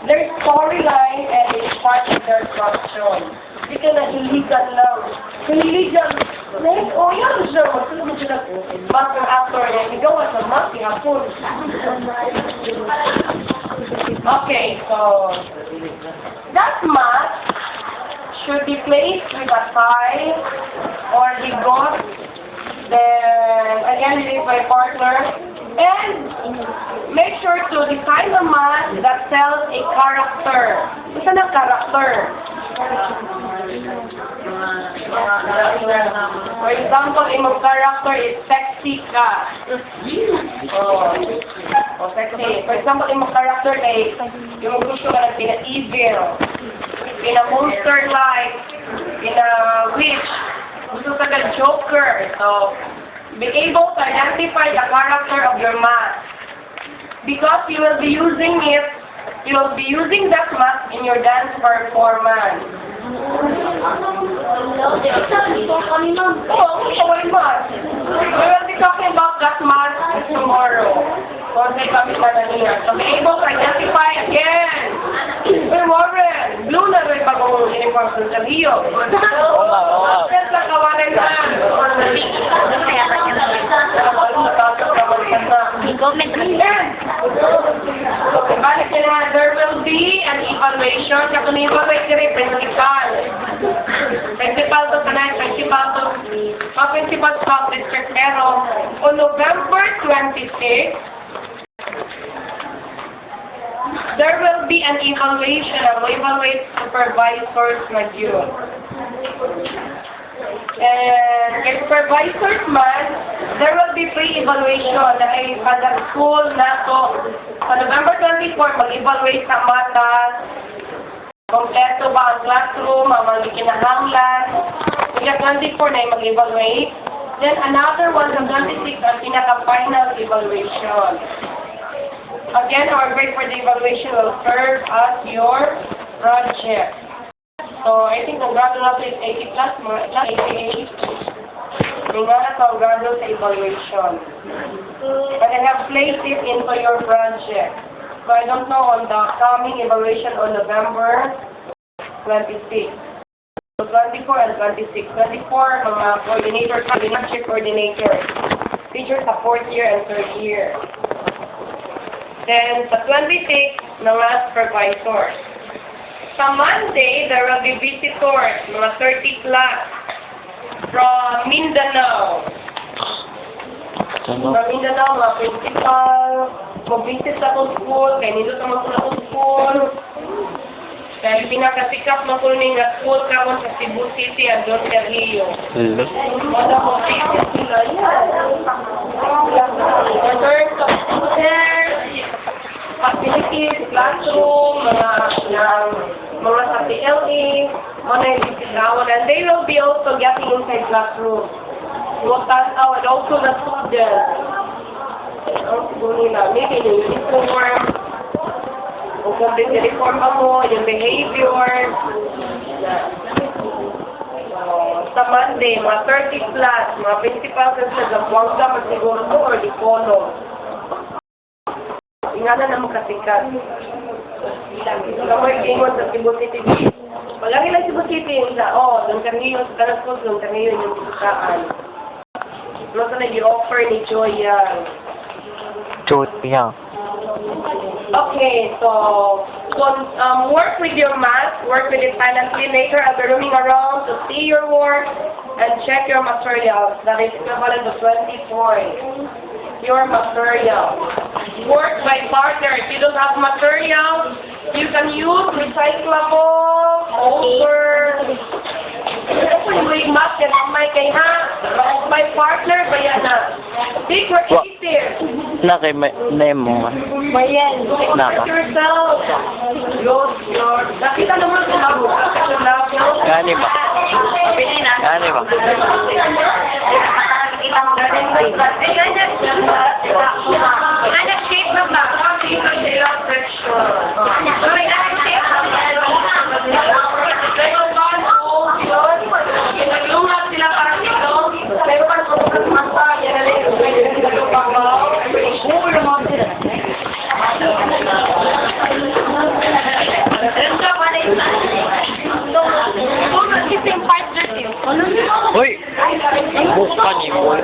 their storyline and it's part of their construction. Hindi ka na illegal lang. Illegal. Like, oh, yan siya. Matulog mo siya na master actor. Ikaw sa master actor. Okay, so that mask should be placed with a tie or the got. Then, again, it is my partner. And make sure to design a mask that tells a character. Isa ng character. For example, imong character is sexy ka. Oh, sexy. For example, imong character ay yung gusto ka ng pina-evil, pina-monster-like, pina-witch, gusto ka ng joker. So, be able to identify the character of your mask. Because you will be using it, you will be using that mask in your dance performance. Oh, sorry, mask. We will be talking about that mask tomorrow. Konsay kami mananiya. So be able to identify again. Hey, Warren, blue na rin bagong uniform sa Rio. Yes, lang kawalan na. Balik nila, there will be an evaluation. Kung evaluate ka rin, principal. Principal to tonight, principal to South District. Pero, on November 26, there will be an evaluation. We evaluate supervisors na yun. And kay supervisors man, there will be pre-evaluation na ay kada school na to. Sa November 24, mag-evaluate sa matas, kompleto ba ang classroom, ang mga kinahanglan. Kaya 24 na yung mag-evaluate. Then another one, sa 26, ang pinaka-final evaluation. Again, our grade for the evaluation will serve as your project. So, I think ang grado natin is 80 plus, mga 88. Yung nga ang grado sa evaluation. But I have placed it into your project. So, I don't know on the coming evaluation on November 26. So, 24 and 26. 24, mga coordinators, leadership coordinators. Teachers sa 4th year and 3rd year. Then, sa 26, mga supervisors. Sa Monday, there will be visitors, mga 30 plus, from Mindanao. From Mindanao, mga principal, mag-visit sa itong school, kaya nito sa mga school. Dahil pinakasikat mo kung nga school ka mo sa Cebu City at Don Rio. Wala mo City sila yan. In terms of students, facilities, classroom, mga sa PLE, mga yung and they will be also getting inside classroom. Look at out, and also the students. Maybe yung uniform, o kung yung uniform mo, yung behavior. Sa Monday, mga 30 plus, mga principals at sa Zamboanga, magsiguro to or di polo. Ingana na makasikat. Kamoy ingon sa Cebu City. Palagi lang Cebu City yung sa, doon kami yung sa Tanascos, doon kami yung sukaan. Ano sa nag-i-offer ni Joya? Joya. Okay, so work with your math, work with it silently. Later, I'll be roaming around to see your work and check your materials. That is equivalent to 24. Your material. Work by barter. If you don't have material, you can use recyclable, over, yung mask yan ang may kay ha. My partner, bayan na. Be creative. Na kay Nemo. Bayan. Naka. Yourself. Nakita naman sa labo. Gani ba? Gani ba? Shape na ba? Uy! Buka ni mo.